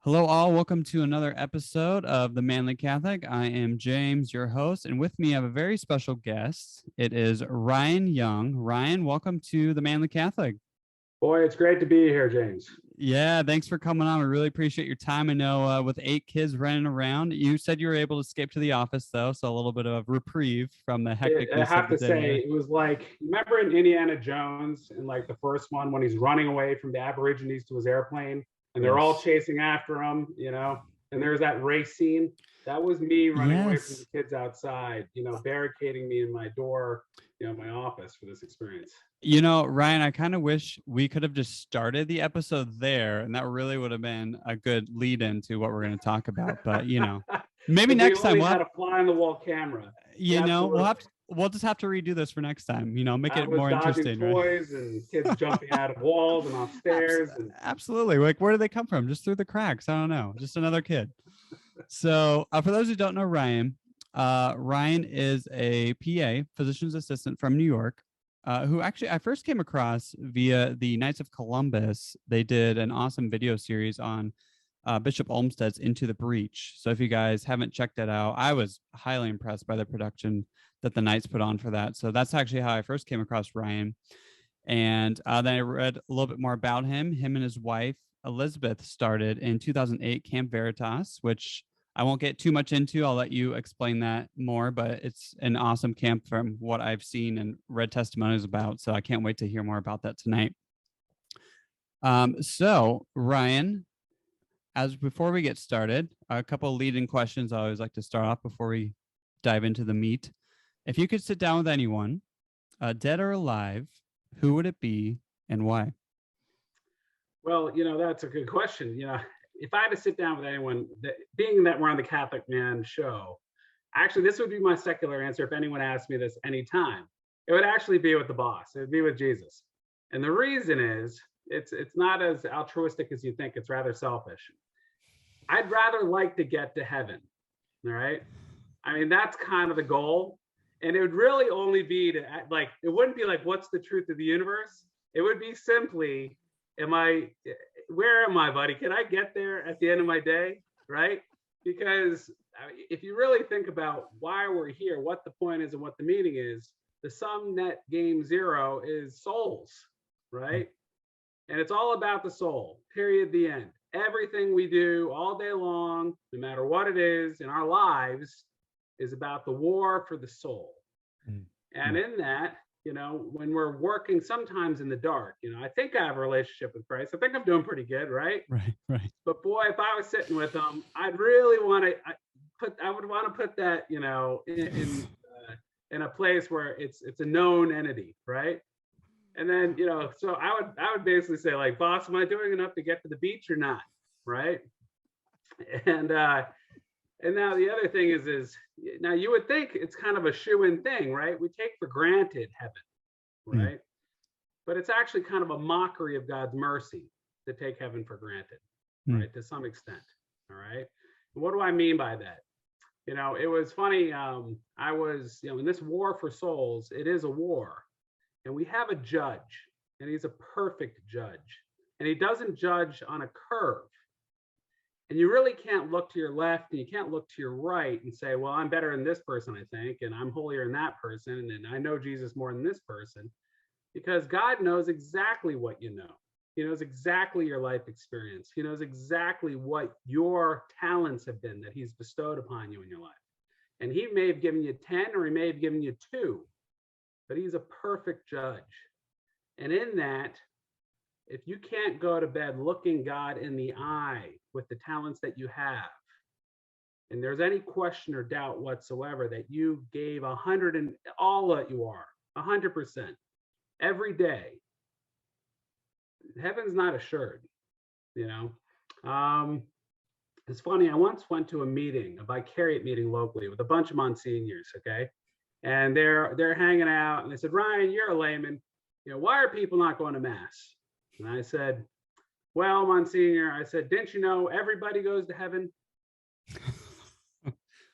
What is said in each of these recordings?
Hello, all. Welcome to another episode of The Manly Catholic. I am James, your host, and with me I have a very special guest. It is Ryan Young. Ryan, welcome to The Manly Catholic. Boy, it's great to be here, James. Yeah, thanks for coming on. We really appreciate your time. I know with 8 kids running around, you said you were able to escape to the office, though, so a little bit of reprieve from the hecticness I have of the to say, day. it was like, remember in Indiana Jones, in like the first one, when he's running away from the Aborigines to his airplane, and they're all Yes. chasing after him, and there's that race scene. That was me running away from Yes. the kids outside, barricading me in my door, my office for this experience. You know, Ryan, I kind of wish we could have just started the episode there, and that really would have been a good lead into what we're going to talk about. But maybe If we next time only had a fly on the wall camera. we'll just have to redo this for next time. Make I it was more dodging interesting, right? toys and kids jumping out of walls and off stairs. Absolutely. Like, where do they come from? Just through the cracks. I don't know. Just another kid. So, for those who don't know Ryan, Ryan is a PA, physician's assistant from New York. Who actually I first came across via the Knights of Columbus. They did an awesome video series on Bishop Olmsted's Into the Breach. So if you guys haven't checked that out, I was highly impressed by the production that the Knights put on for that. So that's actually how I first came across Ryan. And then I read a little bit more about him. Him and his wife, Elizabeth, started in 2008 Camp Veritas, which I won't get too much into. I'll let you explain that more, but it's an awesome camp from what I've seen and read testimonies about. So I can't wait to hear more about that tonight. So Ryan, as before we get started, a couple of leading questions I always like to start off before we dive into the meat. If you could sit down with anyone, dead or alive, who would it be and why? Well, that's a good question. If I had to sit down with anyone, being that we're on the Catholic Man show, actually, this would be my secular answer if anyone asked me this anytime. It would actually be with the boss. It would be with Jesus. And the reason is it's not as altruistic as you think. It's rather selfish. I'd rather like to get to heaven. All right. I mean, that's kind of the goal. And it would really only be to like, it wouldn't be like, what's the truth of the universe? It would be simply, where am I, buddy? Can I get there at the end of my day? Right? Because if you really think about why we're here, what the point is and what the meaning is, the sum net game zero is souls, right? And it's all about the soul, period, the end. Everything we do all day long, no matter what it is in our lives, is about the war for the soul. And in that, when we're working sometimes in the dark, I think I have a relationship with Christ. I think I'm doing pretty good, right? Right. But boy, if I was sitting with him, I'd really want to I would want to put that, in a place where it's a known entity, right? And then, so I would basically say, like, boss, am I doing enough to get to the beach or not? Right. And now the other thing is now you would think it's kind of a shoe-in thing, right? We take for granted heaven, right? But it's actually kind of a mockery of God's mercy to take heaven for granted, right? To some extent, all right? And what do I mean by that? It was funny. I was, in this war for souls, it is a war. And we have a judge, and he's a perfect judge. And he doesn't judge on a curve. And you really can't look to your left and you can't look to your right and say, well, I'm better than this person, I think, and I'm holier than that person, and I know Jesus more than this person, because God knows exactly what you know. He knows exactly your life experience. He knows exactly what your talents have been that he's bestowed upon you in your life. And he may have given you 10 or he may have given you 2, but he's a perfect judge. And in that, if you can't go to bed looking God in the eye with the talents that you have, and there's any question or doubt whatsoever that you gave 100 and all that you are, 100%, every day, heaven's not assured, It's funny, I once went to a vicariate meeting locally with a bunch of Monsignors, okay? And they're hanging out, and they said, Ryan, you're a layman. Why are people not going to Mass? And I said, well, Monsignor, I said, didn't you know everybody goes to heaven?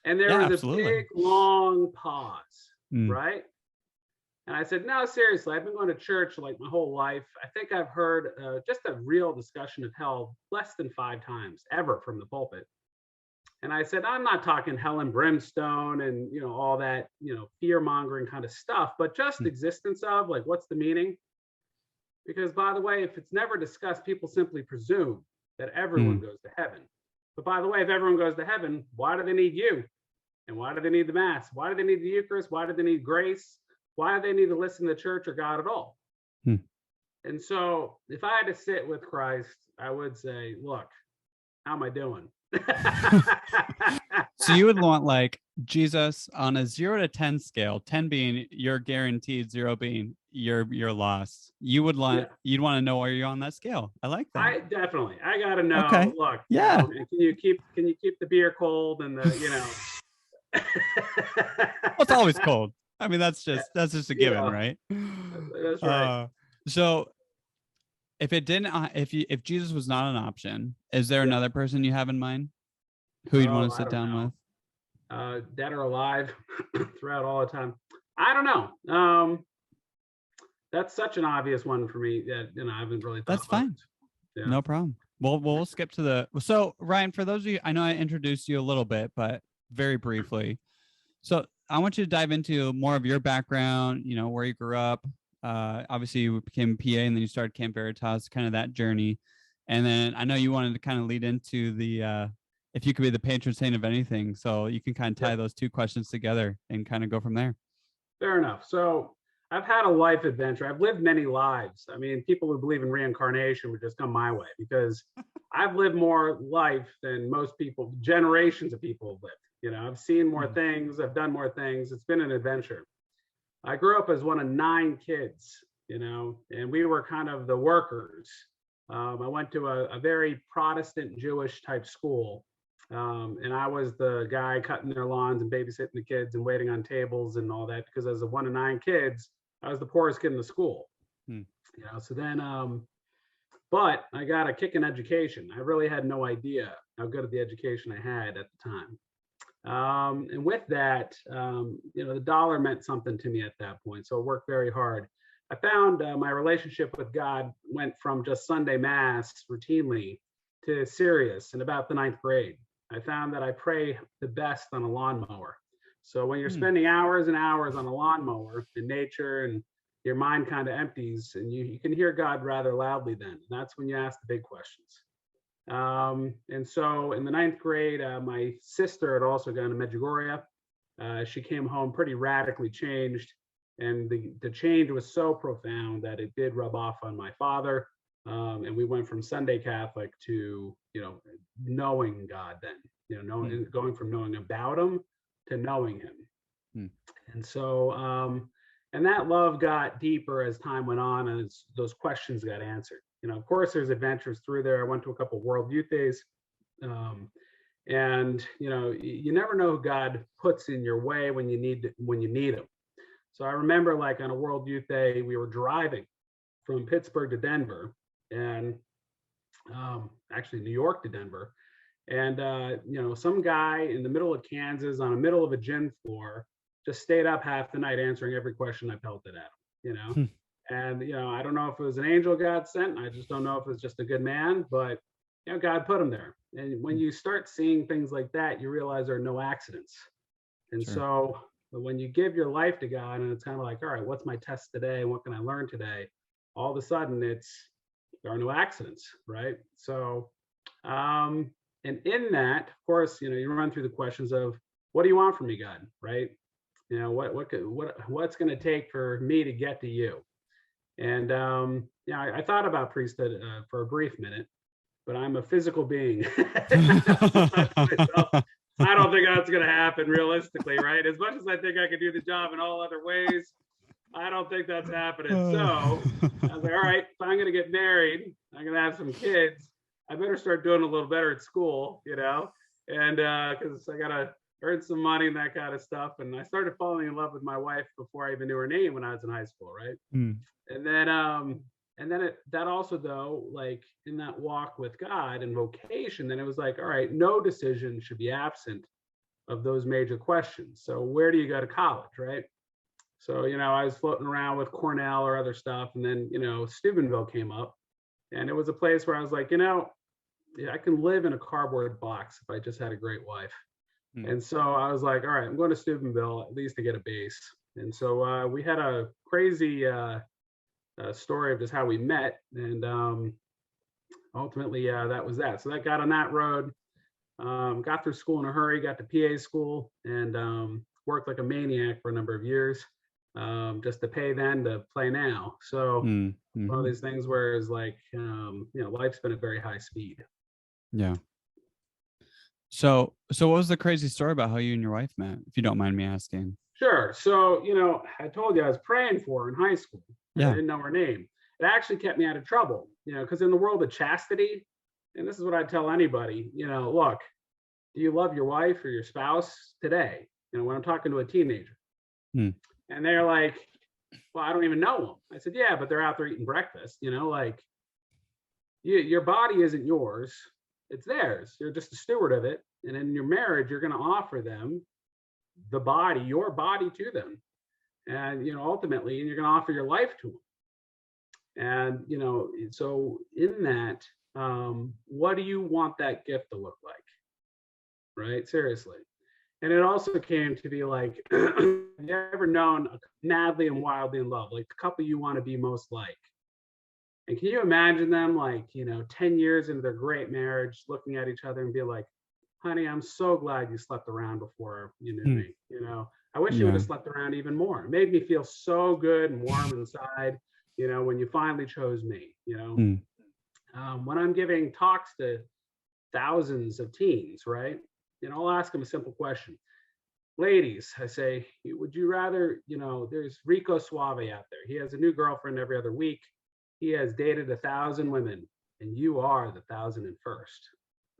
And there was absolutely a big, long pause, right? And I said, no, seriously, I've been going to church like my whole life. I think I've heard just a real discussion of hell less than 5 times ever from the pulpit. And I said, I'm not talking hell and brimstone and, all that, fear mongering kind of stuff, but just existence of like, what's the meaning? Because by the way, if it's never discussed, people simply presume that everyone goes to heaven. But by the way, if everyone goes to heaven, why do they need you? And why do they need the Mass? Why do they need the Eucharist? Why do they need grace? Why do they need to listen to church or God at all? And so if I had to sit with Christ, I would say, look, how am I doing? So you would want like Jesus on a 0 to 10 scale, 10 being you're guaranteed, 0 being you're lost. You would want you'd want to know where you're on that scale. I like that. I gotta know. Okay. Look, yeah. Can you keep the beer cold and the Well, it's always cold. I mean, that's just a given, right? That's right. So if it didn't, if Jesus was not an option, is there another person you have in mind who you'd want to sit down with? Dead or alive throughout all the time. I don't know. That's such an obvious one for me that I haven't really thought That's fine. Yeah. No problem. We'll skip to so Ryan, for those of you, I know I introduced you a little bit, but very briefly. So I want you to dive into more of your background, where you grew up. Obviously you became a PA and then you started Camp Veritas, kind of that journey. And then I know you wanted to kind of lead into the, if you could be the patron saint of anything. So you can kind of tie those 2 questions together and kind of go from there. Fair enough. So I've had a life adventure. I've lived many lives. I mean, people who believe in reincarnation would just come my way because I've lived more life than most people, generations of people have lived. I've seen more things. I've done more things. It's been an adventure. I grew up as one of 9 kids, and we were kind of the workers. I went to a very Protestant Jewish type school. And I was the guy cutting their lawns and babysitting the kids and waiting on tables and all that, because as a one of 9 kids, I was the poorest kid in the school. So then, but I got a kick in education. I really had no idea how good of the education I had at the time. And with that, the dollar meant something to me at that point. So I worked very hard. I found my relationship with God went from just Sunday Mass routinely to serious in about the 9th grade. I found that I pray the best on a lawnmower. So when you're spending hours and hours on a lawnmower in nature and your mind kind of empties and you can hear God rather loudly then. And that's when you ask the big questions. And so in the 9th grade, my sister had also gone to Medjugorje. She came home pretty radically changed. And the change was so profound that it did rub off on my father. And we went from Sunday Catholic to, knowing God then, going from knowing about him to knowing him. And so, and that love got deeper as time went on and those questions got answered. Of course, there's adventures through there. I went to a couple of World Youth Days. And, you never know who God puts in your way when you need him. So I remember like on a World Youth Day, we were driving from Pittsburgh to Denver and actually New York to Denver. And, some guy in the middle of Kansas on the middle of a gym floor just stayed up half the night answering every question I pelted at him, And, I don't know if it was an angel God sent. I just don't know if it was just a good man, but, God put him there. And when you start seeing things like that, you realize there are no accidents. And so when you give your life to God and it's kind of like, all right, what's my test today? And what can I learn today? All of a sudden there are no accidents, right? So, and in that, of course, you run through the questions of what do you want from me, God, right? What's going to take for me to get to you? And I thought about priesthood for a brief minute, but I'm a physical being. I don't think that's going to happen realistically, right? As much as I think I could do the job in all other ways, I don't think that's happening. So I was like, all right, if I'm going to get married, I'm going to have some kids, I better start doing a little better at school, and because I got to earn some money and that kind of stuff. And I started falling in love with my wife before I even knew her name when I was in high school, right? And then that also though, like in that walk with God and vocation, then it was like, all right, no decision should be absent of those major questions. So where do you go to college, right? So, I was floating around with Cornell or other stuff. And then, Steubenville came up. And it was a place where I was like, I can live in a cardboard box if I just had a great wife. And so I was like, all right, I'm going to Steubenville at least to get a base. And so we had a crazy story of just how we met. And ultimately, that was that. So that got on that road, got through school in a hurry, got to PA school, and worked like a maniac for a number of years, just to pay then to play now. So one of these things where it's like, life's been at very high speed. Yeah. So what was the crazy story about how you and your wife met, if you don't mind me asking? Sure. So, I told you I was praying for her in high school. Yeah. I didn't know her name. It actually kept me out of trouble, because in the world of chastity, and this is what I tell anybody, look, do you love your wife or your spouse today? When I'm talking to a teenager. And they're like, well, I don't even know them. I said, yeah, but they're out there eating breakfast, like your body isn't yours. It's theirs. You're just a steward of it. And in your marriage, you're going to offer them the body, your body to them. And, ultimately, and you're going to offer your life to them. And, so in that, what do you want that gift to look like? Right? Seriously. And it also came to be like, have you ever known madly and wildly in love, like the couple you want to be most like? And can you imagine them like, 10 years into their great marriage, looking at each other and be like, honey, I'm so glad you slept around before you knew me. I wish you would have slept around even more. It made me feel so good and warm inside, when you finally chose me, when I'm giving talks to thousands of teens, right? I'll ask them a simple question. Ladies, I say, would you rather, there's Rico Suave out there. He has a new girlfriend every other week. He has dated 1,000 women, and you are the 1,001st,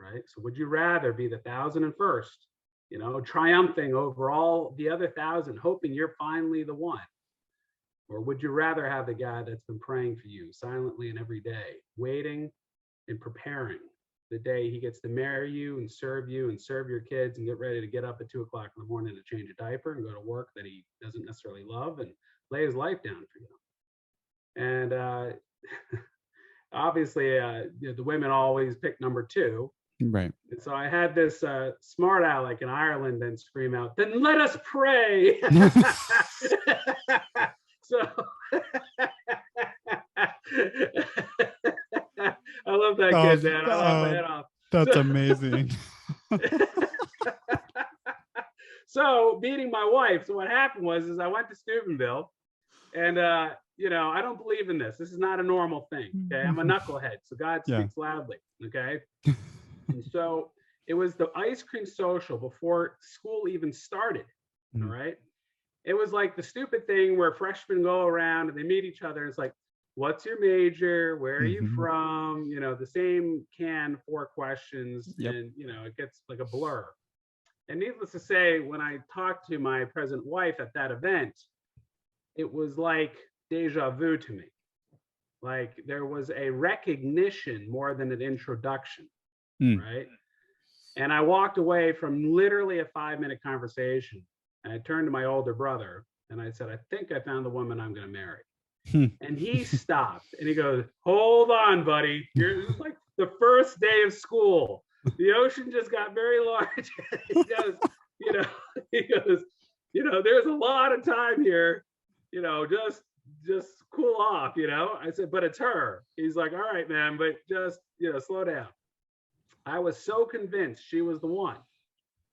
right? So would you rather be the 1,001st, triumphing over all the other 1,000, hoping you're finally the one? Or would you rather have the guy that's been praying for you silently and every day, waiting and preparing the day he gets to marry you and serve your kids and get ready to get up at 2 o'clock in the morning to change a diaper and go to work that he doesn't necessarily love and lay his life down for you? And obviously, the women always pick number 2. Right. And so I had this smart aleck in Ireland then scream out, then let us pray. So I love that kid, man. I laughed my head off. That's amazing. So meeting my wife. So what happened was I went to Steubenville, and I don't believe in this. This is not a normal thing. Okay, I'm a knucklehead, so God speaks loudly. Okay, and so it was the ice cream social before school even started. All right, it was like the stupid thing where freshmen go around and they meet each other. And it's like, what's your major? Where are you from? The same 4 questions, and it gets like a blur. And needless to say, when I talked to my present wife at that event, it was like deja vu to me. Like there was a recognition more than an introduction, right? And I walked away from literally a 5-minute conversation, and I turned to my older brother and I said, I think I found the woman I'm going to marry. And he stopped and he goes, hold on, buddy. You're like the first day of school. The ocean just got very large. He goes, there's a lot of time here, just cool off, I said, but it's her. He's like, all right, man, but just, slow down. I was so convinced she was the one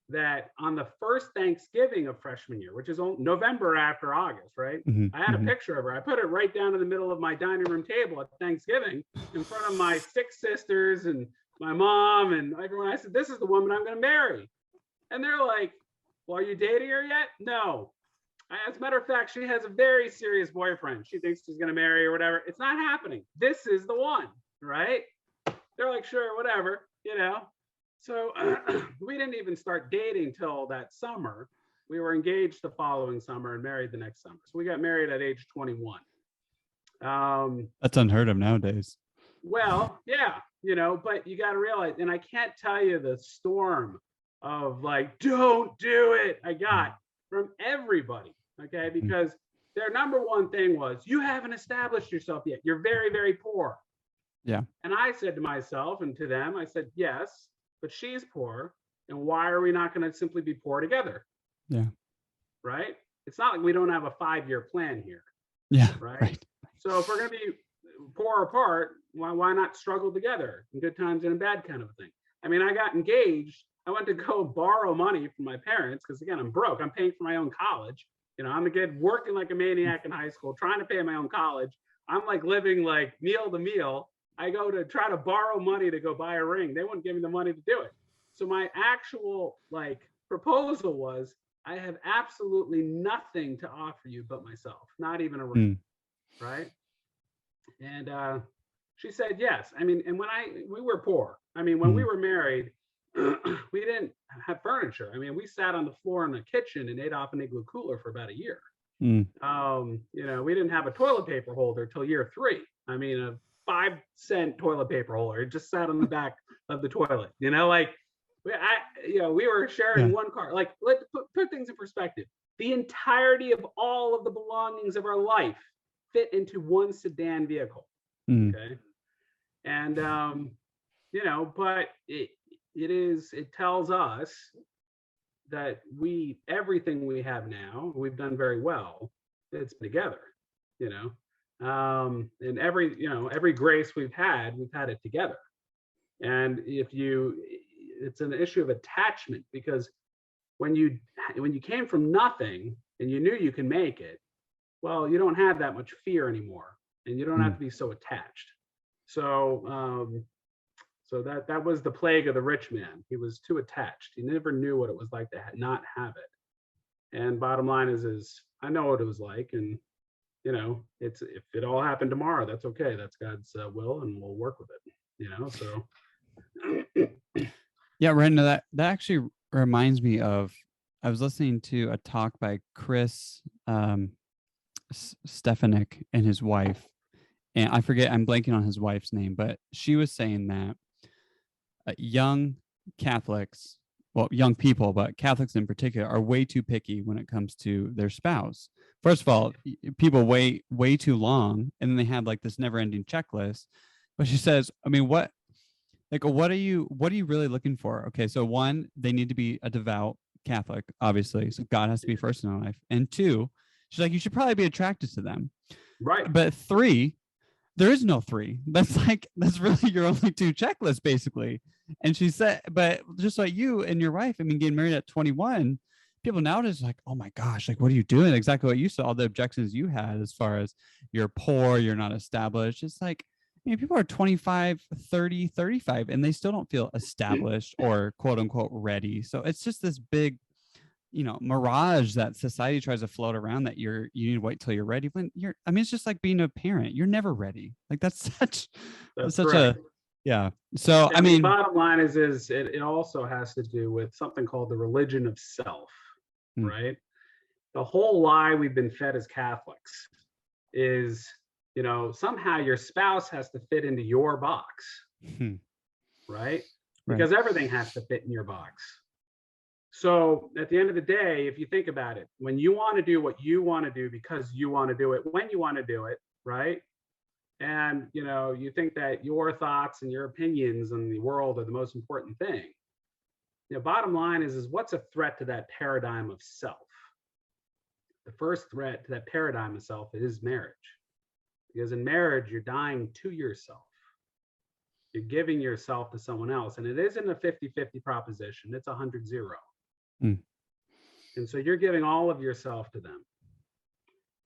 that on the first Thanksgiving of freshman year, which is November after August, right? I had a picture of her. I put it right down in the middle of my dining room table at Thanksgiving in front of my 6 sisters and my mom and everyone. I said, this is the woman I'm going to marry. And they're like, well, are you dating her yet? No. As a matter of fact, she has a very serious boyfriend. She thinks she's going to marry or whatever. It's not happening. This is the one, right? They're like, sure, whatever, So we didn't even start dating till that summer. We were engaged the following summer and married the next summer. So we got married at age 21. That's unheard of nowadays. Well, yeah, but you got to realize, and I can't tell you the storm of like, don't do it, I got from everybody. Okay, because their number one thing was, you haven't established yourself yet. You're very, very poor. Yeah. And I said to myself and to them, I said, yes, but she's poor. And why are we not going to simply be poor together? Yeah. Right? It's not like we don't have a 5-year plan here. Yeah. Right. So if we're going to be poor apart, why not struggle together in good times and in bad kind of a thing? I mean, I got engaged. I went to go borrow money from my parents because, again, I'm broke. I'm paying for my own college. You know, I'm a kid working like a maniac in high school, trying to pay my own college. I'm like living like meal to meal. I go to try to borrow money to go buy a ring. They wouldn't give me the money to do it. So my actual like proposal was, I have absolutely nothing to offer you but myself, not even a ring. Right. And she said yes. I mean, and we were poor. I mean, when we were married, we didn't have furniture. I mean, we sat on the floor in the kitchen and ate off an igloo cooler for about a year. You know, we didn't have a toilet paper holder till year 3. I mean, a 5-cent toilet paper holder. It just sat on the back of the toilet. You know, like we were sharing one car. Like, let's put things in perspective. The entirety of all of the belongings of our life fit into one sedan vehicle. Okay. And you know, but it tells us that everything we have now, we've done very well. It's together, you know, and every grace we've had it together. And it's an issue of attachment, because when you came from nothing and you knew you can make it, well, you don't have that much fear anymore, and you don't have to be so attached. So, so that was the plague of the rich man. He was too attached. He never knew what it was like to not have it. And bottom line is I know what it was like, and you know, if it all happened tomorrow, that's okay. That's God's will, and we'll work with it. You know, so. Yeah, right. No, that actually reminds me of, I was listening to a talk by Chris Stefanik and his wife, and I forget, I'm blanking on his wife's name, but she was saying that young Catholics, well, young people, but Catholics in particular, are way too picky when it comes to their spouse. First of all, people wait way too long, and then they have like this never-ending checklist. But she says, I mean, what are you really looking for? Okay, so 1, they need to be a devout Catholic, obviously. So God has to be first in their life. And 2, she's like, you should probably be attracted to them. Right. But 3, there is no 3. That's really your only 2 checklists, basically. And she said, but just like you and your wife, I mean, getting married at 21, people nowadays are like, oh my gosh, like, what are you doing? Exactly what you said, all the objections you had as far as you're poor, you're not established. It's like, I mean, people are 25, 30, 35, and they still don't feel established or quote unquote ready. So it's just this big, you know, mirage that society tries to float around, that you need to wait till you're ready. When it's just like being a parent. You're never ready. Like that's such yeah. So, I mean, bottom line is it also has to do with something called the religion of self, right? The whole lie we've been fed as Catholics is, you know, somehow your spouse has to fit into your box, right? Because everything has to fit in your box. So at the end of the day, if you think about it, when you want to do what you want to do because you want to do it when you want to do it, right? And, you know, you think that your thoughts and your opinions in the world are the most important thing. You know, bottom line is what's a threat to that paradigm of self? The first threat to that paradigm of self is marriage. Because in marriage, you're dying to yourself. You're giving yourself to someone else. And it isn't a 50-50 proposition. It's 100-0. And so you're giving all of yourself to them.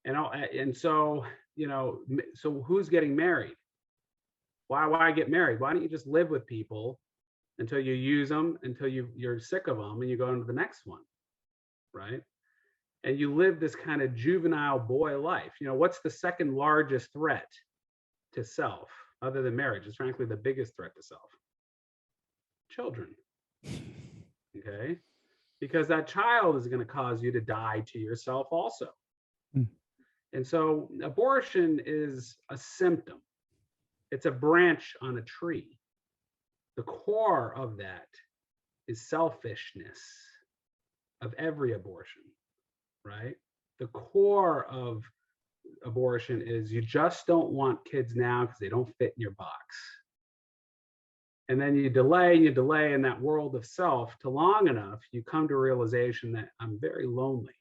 And so, you know, so who's getting married? Why get married? Why don't you just live with people until you use them, until you're sick of them, and you go into the next one, right? And you live this kind of juvenile boy life. You know, what's the second largest threat to self other than marriage? It's frankly the biggest threat to self. Children. Okay? Because that child is going to cause you to die to yourself also. And so abortion is a symptom. It's a branch on a tree. The core of that is selfishness of every abortion, right? The core of abortion is you just don't want kids now because they don't fit in your box. And then you delay and you delay in that world of self to long enough, you come to a realization that I'm very lonely,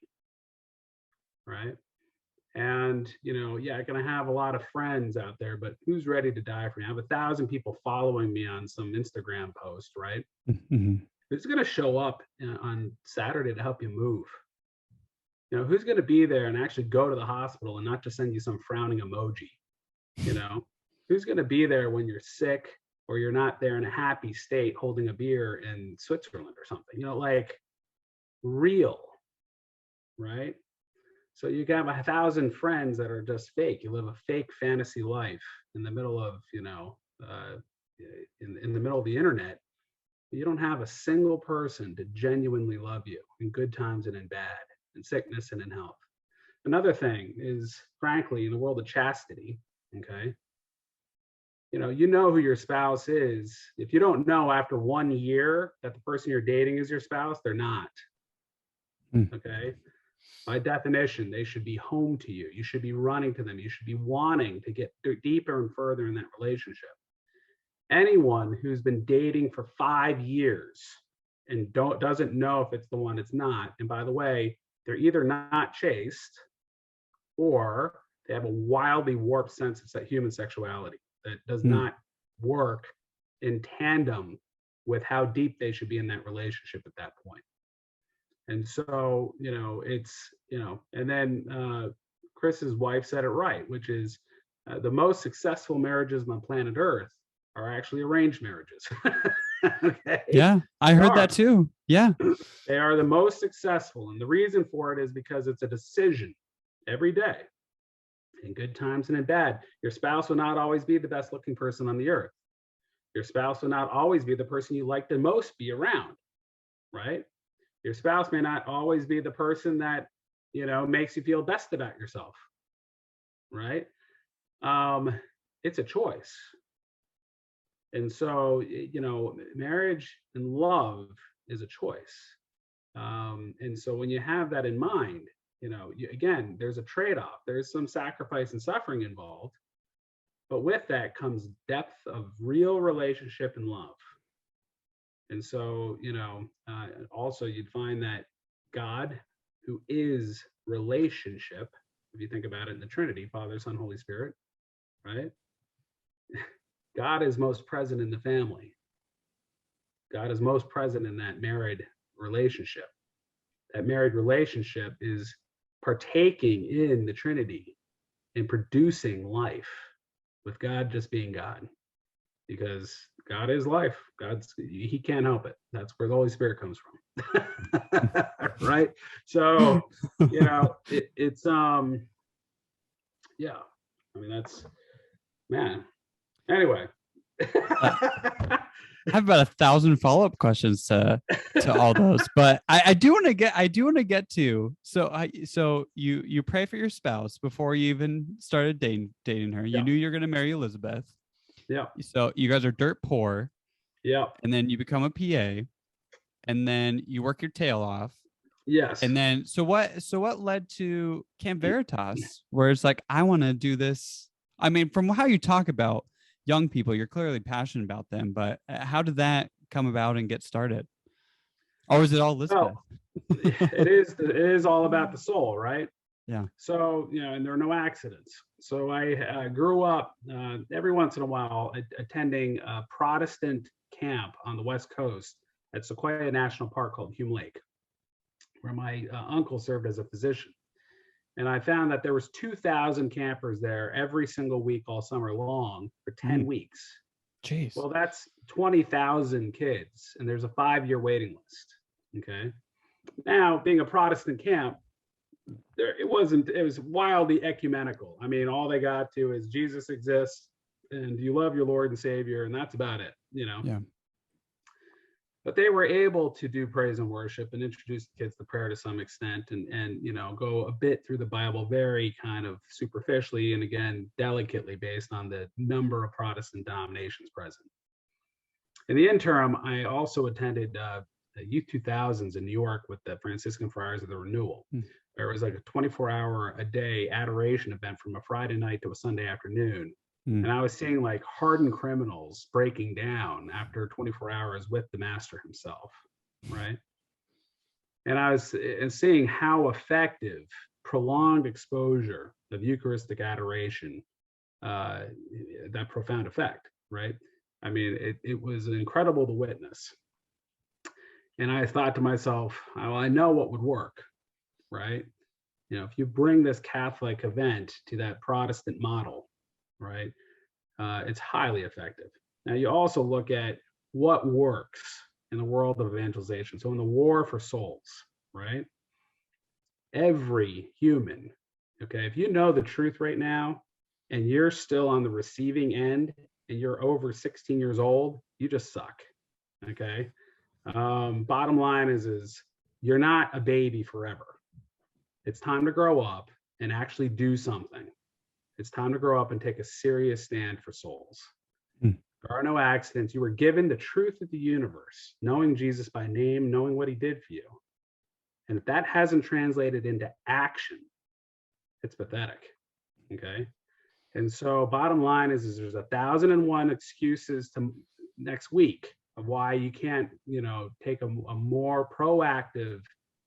right? And, yeah, I'm going to have a lot of friends out there, but who's ready to die for me? I have 1,000 people following me on some Instagram post, right? Mm-hmm. Who's going to show up on Saturday to help you move? Who's going to be there and actually go to the hospital and not just send you some frowning emoji? Who's going to be there when you're sick or you're not there in a happy state holding a beer in Switzerland or something? Like real, right? So you have 1,000 friends that are just fake. You live a fake fantasy life in the middle of, in the middle of the internet. You don't have a single person to genuinely love you in good times and in bad, in sickness and in health. Another thing is, frankly, in the world of chastity, okay, you know who your spouse is. If you don't know after 1 year that the person you're dating is your spouse, they're not. Okay. By definition, they should be home to you. You should be running to them. You should be wanting to get deeper and further in that relationship. Anyone who's been dating for 5 years and doesn't know if it's the one, it's not. And by the way, they're either not chaste or they have a wildly warped sense of human sexuality that does not work in tandem with how deep they should be in that relationship at that point. And so, it's, and then Chris's wife said it right, which is the most successful marriages on planet Earth are actually arranged marriages. Okay. Yeah, I heard that too. Yeah. They are the most successful. And the reason for it is because it's a decision every day, in good times and in bad. Your spouse will not always be the best looking person on the earth. Your spouse will not always be the person you like to most be around, right? Your spouse may not always be the person that, makes you feel best about yourself, right? It's a choice. And so, marriage and love is a choice. And so when you have that in mind, again, there's a trade-off. There's some sacrifice and suffering involved. But with that comes depth of real relationship and love. And so, also you'd find that God, who is relationship, if you think about it in the Trinity, Father, Son, Holy Spirit, right? God is most present in the family. God is most present in that married relationship. That married relationship is partaking in the Trinity and producing life, with God just being God. Because God is life. He can't help it. That's where the Holy Spirit comes from. Right? So, it's yeah. I mean, that's, man. Anyway. I have about 1,000 follow-up questions to all those, but I do want to get to, so you pray for your spouse before you even started dating her. You knew you're going to marry Elizabeth. Yeah. So you guys are dirt poor. Yeah. And then you become a PA, and then you work your tail off. Yes. And then so what led to Camp Veritas, where it's like, I want to do this? I mean, from how you talk about young people, you're clearly passionate about them, but how did that come about and get started? Or was it all Elizabeth? It is all about the soul, right? Yeah. So, and there are no accidents. So I grew up every once in a while attending a Protestant camp on the West Coast at Sequoia National Park called Hume Lake, where my uncle served as a physician. And I found that there was 2,000 campers there every single week all summer long for 10 weeks. Jeez. Well, that's 20,000 kids, and there's a 5-year waiting list. Okay. Now, being a Protestant camp, it was wildly ecumenical. I mean, all they got to is Jesus exists and you love your Lord and Savior, and that's about it, Yeah. But they were able to do praise and worship and introduce the kids to prayer to some extent, and go a bit through the Bible very kind of superficially and, again, delicately based on the number of Protestant denominations present. In the interim, I also attended Youth 2000s in New York with the Franciscan Friars of the Renewal, There was like a 24-hour a day adoration event from a Friday night to a Sunday afternoon. Mm. And I was seeing like hardened criminals breaking down after 24 hours with the master himself, right? And I was seeing how effective prolonged exposure of Eucharistic adoration, that profound effect, right? I mean, it was incredible to witness. And I thought to myself, well, I know what would work, right? You know, if you bring this Catholic event to that Protestant model, right, it's highly effective. Now, you also look at what works in the world of evangelization. So in the war for souls, right? Every human, okay, if you know the truth right now and you're still on the receiving end and you're over 16 years old, you just suck, okay? Bottom line is you're not a baby forever. It's time to grow up and actually do something. It's time to grow up and take a serious stand for souls. There are no accidents. You were given the truth of the universe, knowing Jesus by name, knowing what he did for you. And if that hasn't translated into action, it's pathetic. Okay. And so bottom line is there's 1,001 excuses to next week of why you can't, take a more proactive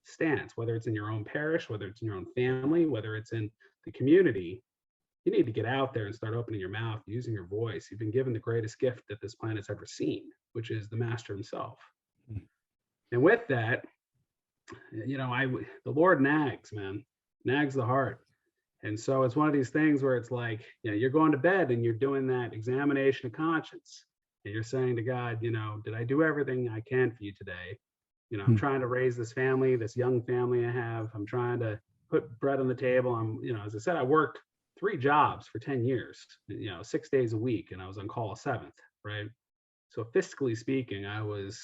stance, whether it's in your own parish, whether it's in your own family, whether it's in the community. You need to get out there and start opening your mouth, using your voice. You've been given the greatest gift that this planet's ever seen, which is the master himself. And with that, the Lord nags, man, nags the heart. And so it's one of these things where it's like, you're going to bed and you're doing that examination of conscience. And you're saying to God, did I do everything I can for you today? I'm trying to raise this family, this young family I have. I'm trying to put bread on the table. As I said, I worked 3 jobs for 10 years, 6 days a week, and I was on call a 7th, right? So fiscally speaking, I was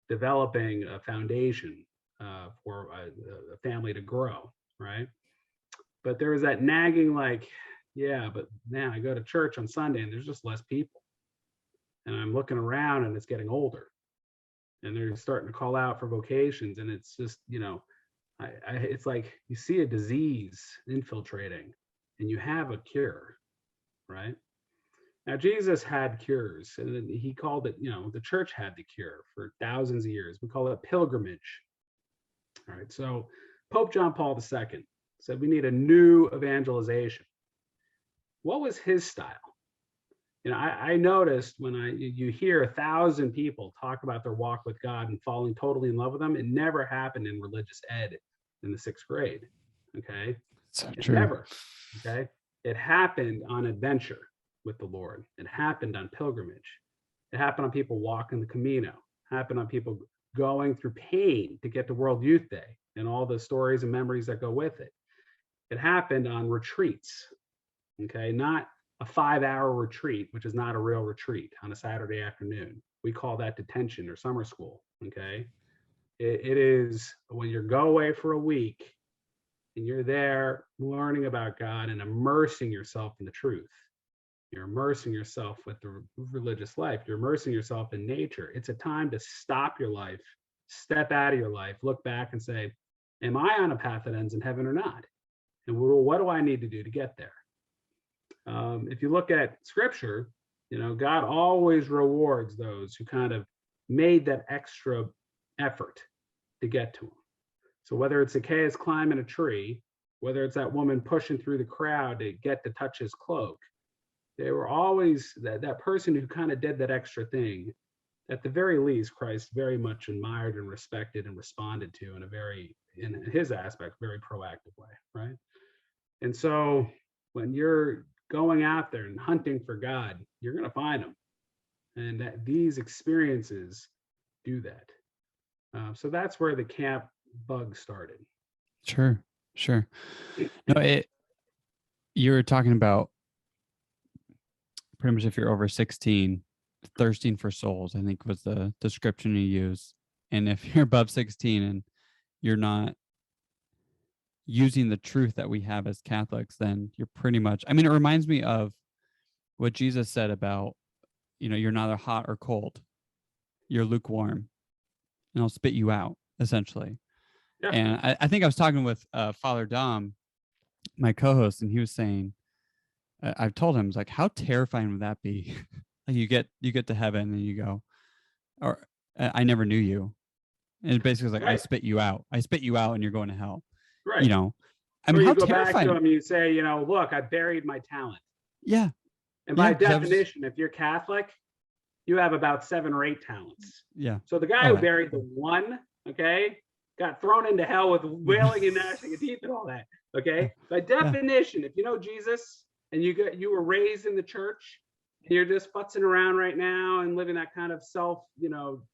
developing a foundation for a family to grow, right? But there was that nagging, like, but man, I go to church on Sunday and there's just less people. And I'm looking around and it's getting older. And they're starting to call out for vocations. And it's just, it's like you see a disease infiltrating and you have a cure, right? Now, Jesus had cures, and he called it, the church had the cure for thousands of years. We call it pilgrimage. All right, so Pope John Paul II said we need a new evangelization. What was his style? I noticed when you hear 1,000 people talk about their walk with God and falling totally in love with them, it never happened in religious ed in the 6th grade. Okay, so it true. Never. Okay, it happened on adventure with the Lord. It happened on pilgrimage. It happened on people walking the Camino. It happened on people going through pain to get to World Youth Day and all the stories and memories that go with it. It happened on retreats. Okay, not a 5-hour retreat, which is not a real retreat, on a Saturday afternoon. We call that detention or summer school. Okay, it is when you go away for a week and you're there learning about God and immersing yourself in the truth. You're immersing yourself with the religious life. You're immersing yourself in nature. It's a time to stop your life, step out of your life, look back and say, am I on a path that ends in heaven or not? And what do I need to do to get there? If you look at scripture, God always rewards those who kind of made that extra effort to get to him. So whether it's Zacchaeus climbing a tree, whether it's that woman pushing through the crowd to get to touch his cloak, they were always that person who kind of did that extra thing. At the very least, Christ very much admired and respected and responded to in his aspect, very proactive way, right? And so when you're going out there and hunting for God, you're going to find him. And these experiences do that. So that's where the camp bug started. Sure. No, you were talking about pretty much if you're over 16, thirsting for souls, I think was the description you use. And if you're above 16 and you're not using the truth that we have as Catholics, then you're pretty much, it reminds me of what Jesus said about, you're neither hot or cold, you're lukewarm, and I'll spit you out, essentially. Yeah. And I think I was talking with Father Dom, my co-host, and he was saying, I've told him, it's like, how terrifying would that be? Like you get to heaven and you go, or I never knew you. And it basically was like, I Right. spit you out. I spit you out and you're going to hell. Right. You know, I Or mean, you how go back to terrifying. him, you say, look, I buried my talent. Yeah. And Yeah. by 'Cause I was- definition, if you're Catholic, you have about 7 or 8 talents. yeah. So the guy Oh, who buried the one, okay, got thrown into hell with wailing and gnashing of teeth and all that. Okay. By definition, if you know Jesus and you were raised in the church and you're just futzing around right now and living that kind of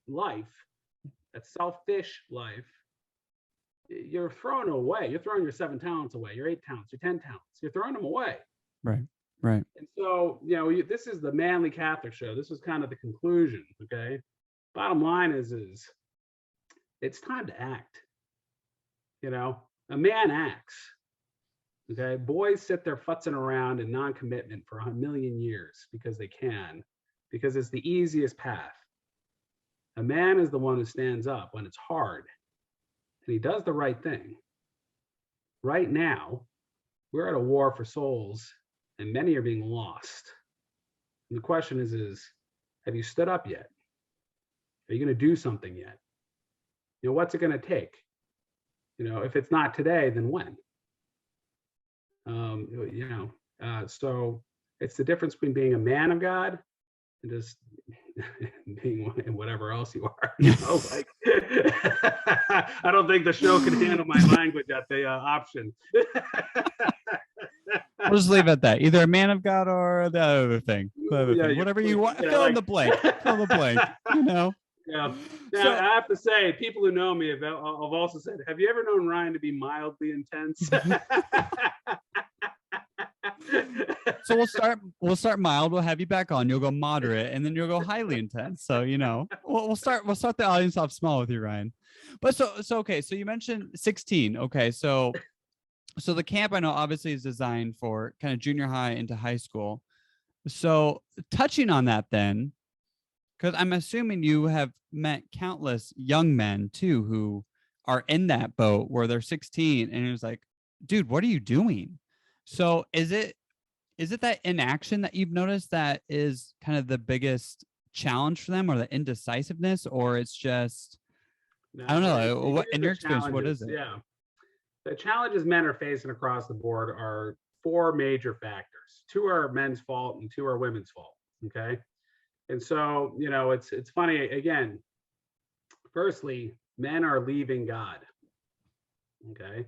life, that selfish life, you're throwing away. You're throwing your 7 talents away, your 8 talents, your 10 talents. You're throwing them away. Right. Right. And so, this is the Manly Catholic Show. This was kind of the conclusion. Okay. Bottom line is it's time to act. A man acts. Okay. Boys sit there futzing around in non-commitment for 1,000,000 years because they can, because it's the easiest path. A man is the one who stands up when it's hard and he does the right thing. Right now, we're at a war for souls and many are being lost. And the question is, have you stood up yet? Are you going to do something yet? What's it going to take? If it's not today, then when? So it's the difference between being a man of God and just being whatever else you are. Like I don't think the show can handle my language at the option. We'll just leave it at that. Either a man of God or the other thing. Whatever you want. Fill in the blank. Fill in the blank. Yeah. Now, I have to say, people who know me have also said, have you ever known Ryan to be mildly intense? So we'll start mild. We'll have you back on. You'll go moderate, and then you'll go highly intense. So we'll start the audience off small with you, Ryan. But so okay. So you mentioned 16. Okay, so the camp, I know, obviously is designed for kind of junior high into high school. So touching on that, then, because I'm assuming you have met countless young men too who are in that boat where they're 16, and it's like, dude, what are you doing? So is it that inaction that you've noticed that is kind of the biggest challenge for them, or the indecisiveness, or it's just, I don't know. What, in your experience, what is it? Yeah. The challenges men are facing across the board are 4 major factors. 2 are men's fault and 2 are women's fault. Okay. And so, it's funny again. Firstly, men are leaving God. Okay.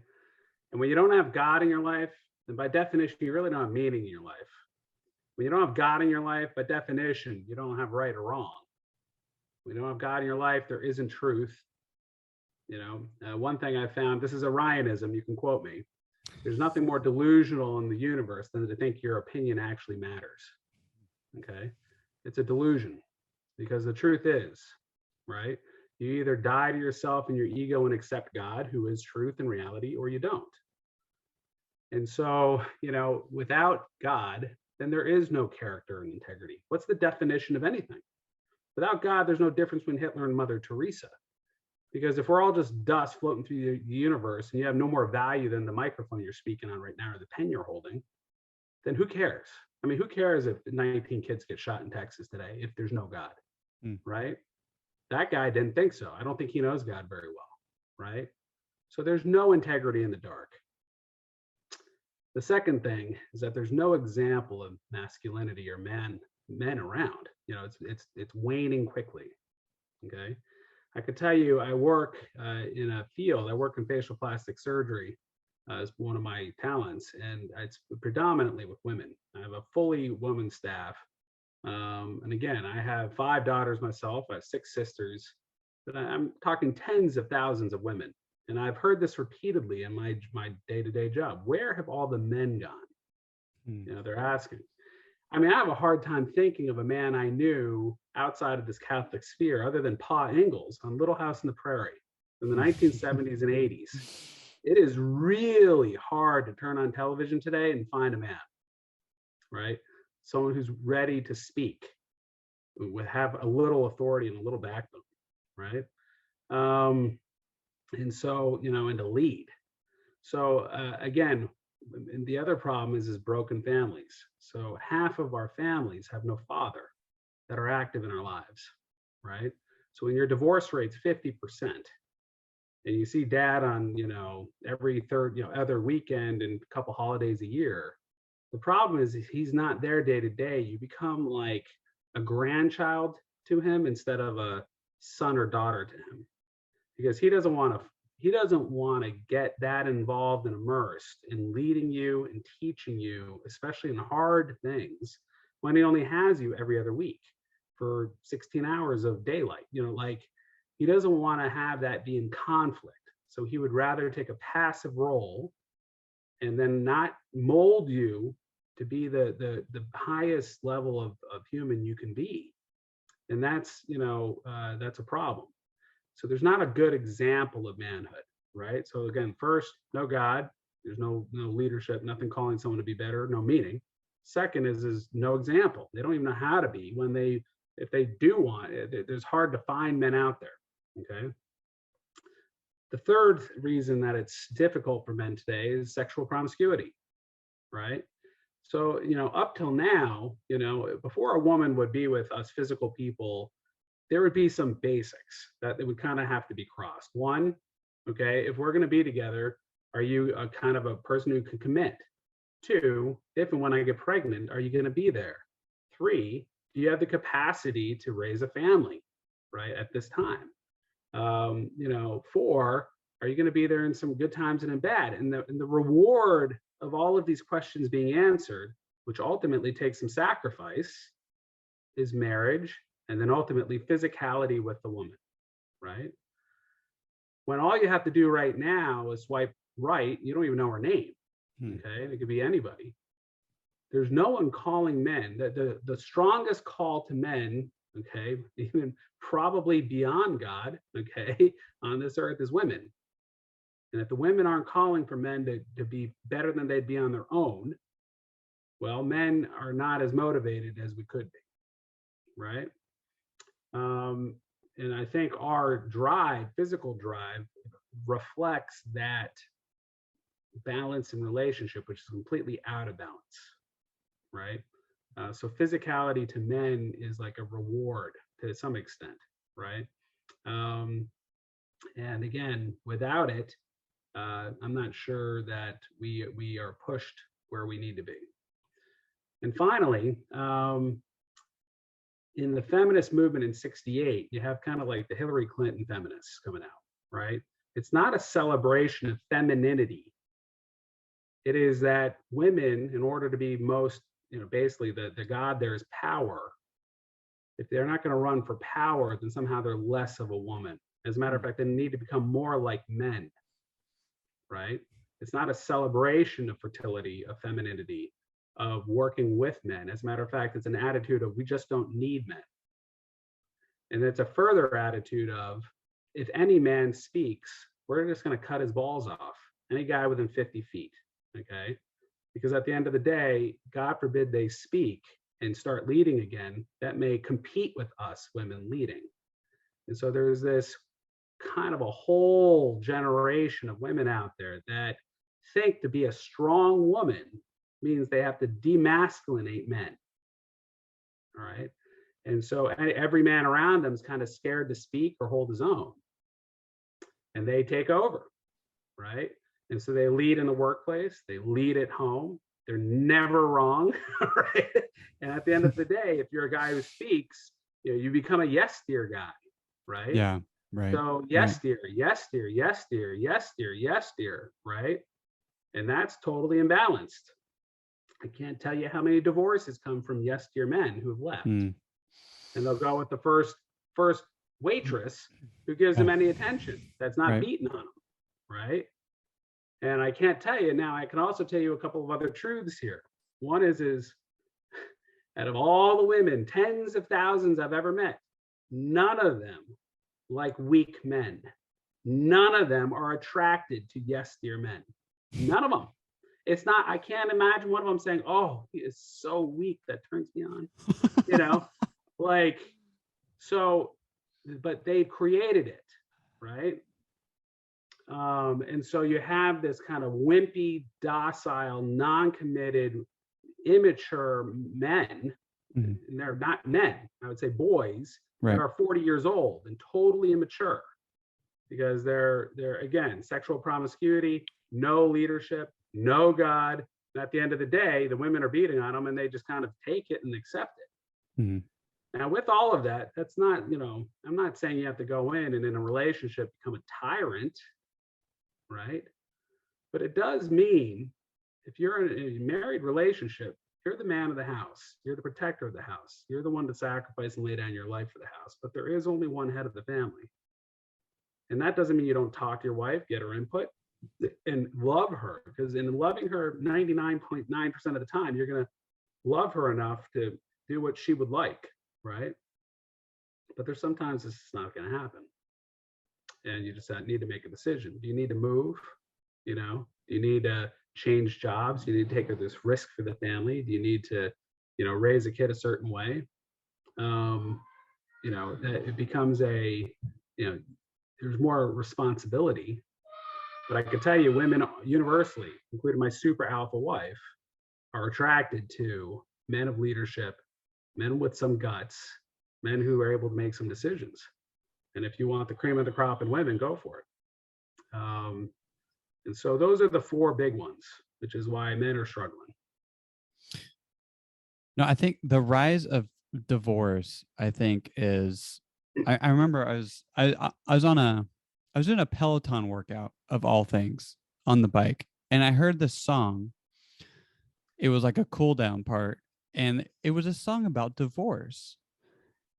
And when you don't have God in your life, then by definition, you really don't have meaning in your life. When you don't have God in your life, by definition, you don't have right or wrong. When you don't have God in your life, there isn't truth. One thing I found, this is a Ryanism, you can quote me. There's nothing more delusional in the universe than to think your opinion actually matters. Okay. It's a delusion, because the truth is, right? You either die to yourself and your ego and accept God, who is truth and reality, or you don't. And so, without God, then there is no character and integrity. What's the definition of anything? Without God, there's no difference between Hitler and Mother Teresa. Because if we're all just dust floating through the universe and you have no more value than the microphone you're speaking on right now or the pen you're holding, then who cares? I mean, who cares if 19 kids get shot in Texas today if there's no God, right? That guy didn't think so. I don't think he knows God very well, right? So there's no integrity in the dark. The second thing is that there's no example of masculinity or men around. It's waning quickly. Okay. I could tell you, I work in a field. I work in facial plastic surgery as one of my talents, and it's predominantly with women. I have a fully woman staff. And again, I have 5 daughters myself. I have 6 sisters, but I'm talking tens of thousands of women. And I've heard this repeatedly in my day-to-day job. Where have all the men gone? They're asking. I mean, I have a hard time thinking of a man I knew outside of this Catholic sphere other than Pa Ingalls on Little House on the Prairie in the 1970s and 80s. It is really hard to turn on television today and find a man, right? Someone who's ready to speak, have a little authority and a little backbone, right? And so, and to lead. So again, and the other problem is broken families. So half of our families have no father that are active in our lives, right? So when your divorce rate's 50%, and you see dad on, every third, other weekend and a couple holidays a year, the problem is he's not there day to day. You become like a grandchild to him instead of a son or daughter to him, because he doesn't want to get that involved and immersed in leading you and teaching you, especially in hard things, when he only has you every other week for 16 hours of daylight. Like, he doesn't want to have that be in conflict. So he would rather take a passive role and then not mold you to be the highest level of human you can be. And that's a problem. So there's not a good example of manhood, right? So again, first, no God, there's no leadership, nothing calling someone to be better, no meaning. Second is no example. They don't even know how to be. If they do want it, there's hard to find men out there. Okay. The third reason that it's difficult for men today is sexual promiscuity, right? So, up till now, before a woman would be with us physical people, there would be some basics that they would kind of have to be crossed. One, okay, if we're going to be together, are you a kind of a person who can commit? Two, if and when I get pregnant, are you going to be there? Three, do you have the capacity to raise a family, right, at this time? Four, are you going to be there in some good times and in bad? And the reward of all of these questions being answered, which ultimately takes some sacrifice, is marriage, and then ultimately physicality with the woman, right? When all you have to do right now is swipe right, you don't even know her name, okay? It could be anybody. There's no one calling men. The strongest call to men, okay, even probably beyond God, okay, on this earth is women. And if the women aren't calling for men to be better than they'd be on their own, well, men are not as motivated as we could be, right? And I think our drive, physical drive, reflects that balance in relationship, which is completely out of balance, right? So physicality to men is like a reward to some extent, right? And again, without it, I'm not sure that we are pushed where we need to be. And finally, in the feminist movement in '68, you have kind of like the Hillary Clinton feminists coming out, right? It's not a celebration of femininity. It is that women, in order to be most, basically the God there is power. If they're not going to run for power, then somehow they're less of a woman. As a matter of fact, they need to become more like men, right? It's not a celebration of fertility, of femininity, of working with men. As a matter of fact, it's an attitude of we just don't need men. And it's a further attitude of if any man speaks, we're just going to cut his balls off. Any guy within 50 feet, okay? Because at the end of the day, God forbid they speak and start leading again, that may compete with us women leading. And so there's this kind of a whole generation of women out there that think to be a strong woman means they have to demasculinate men. All right. And so every man around them is kind of scared to speak or hold his own. And they take over. Right. And so they lead in the workplace, they lead at home. They're never wrong. Right. And at the end of the day, if you're a guy who speaks, you become a yes, dear guy. Right. Yeah. Right. So yes, dear, yes, dear, yes, dear, yes, dear, yes, dear. Right. And that's totally imbalanced. I can't tell you how many divorces come from yes dear men who have left. And they'll go with the first waitress who gives them any attention that's not beating on them, right? And I can't tell you now, I can also tell you a couple of other truths here. One is out of all the women, tens of thousands I've ever met, none of them like weak men. None of them are attracted to yes dear men. None of them. It's not, I can't imagine one of them saying, oh, he is so weak that turns me on, so, but they created it, right? And so you have this kind of wimpy, docile, non-committed, immature men. And they're not men, I would say boys, Right. that are 40 years old and totally immature, because they're again, sexual promiscuity, no leadership, no God. And at the end of the day, the women are beating on them, and they just kind of take it and accept it. Now, with all of that, that's not, I'm not saying you have to go in and in a relationship become a tyrant, right? But it does mean, if you're in a married relationship, you're the man of the house. You're the protector of the house. You're the one to sacrifice and lay down your life for the house. But there is only one head of the family. And that doesn't mean you don't talk to your wife, get her input, and love her. Because in loving her 99.9% of the time, you're going to love her enough to do what she would like, right? But there's sometimes this is not going to happen. And you just need to make a decision. Do you need to move? Do you need to change jobs? Do you need to take this risk for the family? Do you need to, raise a kid a certain way? It becomes there's more responsibility. But I can tell you, women universally, including my super alpha wife, are attracted to men of leadership, men with some guts, men who are able to make some decisions. And if you want the cream of the crop in women, go for it. And so those are the four big ones, which is why men are struggling. No, I think the rise of divorce, I think, is. I remember I was in a Peloton workout of all things on the bike, and I heard this song. It was like a cool down part, and it was a song about divorce.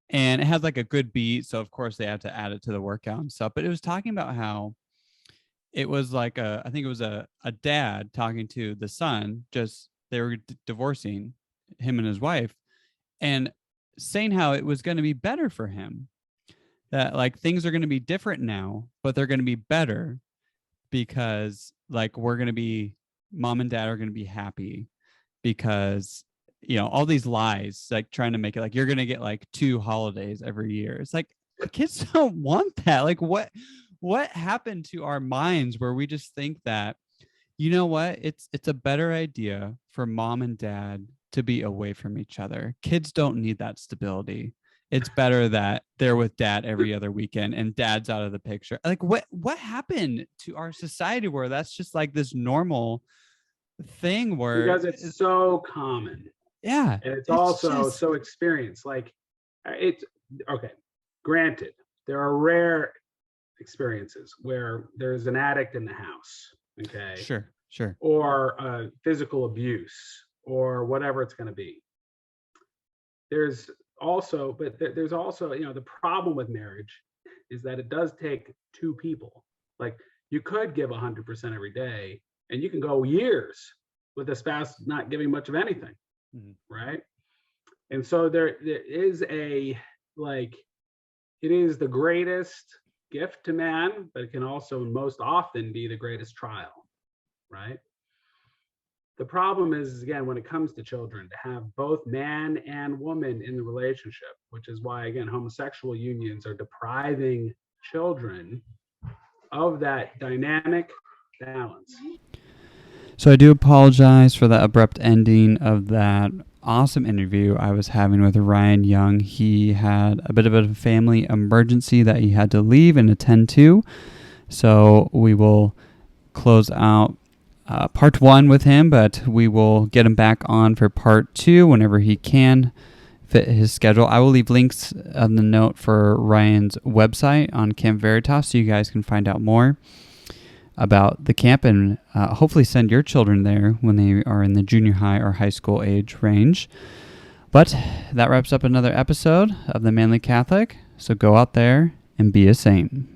And it had like a good beat, so of course they had to add it to the workout and stuff. But it was talking about how it was like I think it was a dad talking to the son, just they were divorcing, him and his wife, and saying how it was going to be better for him, that like things are going to be different now, but they're going to be better because like mom and dad are going to be happy because all these lies, like trying to make it like you're going to get like 2 holidays every year. It's like kids don't want that. Like what happened to our minds where we just think that, it's a better idea for mom and dad to be away from each other. Kids don't need that stability. It's better that they're with dad every other weekend and dad's out of the picture. Like what happened to our society where that's just like this normal thing where because it's so common. Yeah. And it's also so experienced. Like it's okay. Granted, there are rare experiences where there's an addict in the house. Okay. Sure. Or physical abuse or whatever it's going to be. There's also the problem with marriage is that it does take 2 people. Like you could give 100% every day, and you can go years with a spouse not giving much of anything, right? And so there is it is the greatest gift to man, but it can also most often be the greatest trial, right? The problem is, again, when it comes to children, to have both man and woman in the relationship, which is why, again, homosexual unions are depriving children of that dynamic balance. So I do apologize for the abrupt ending of that awesome interview I was having with Ryan Young. He had a bit of a family emergency that he had to leave and attend to. So we will close out part 1 with him, but we will get him back on for part 2 whenever he can fit his schedule. I will leave links on the note for Ryan's website on Camp Veritas so you guys can find out more about the camp and hopefully send your children there when they are in the junior high or high school age range. But that wraps up another episode of The Manly Catholic. So go out there and be a saint.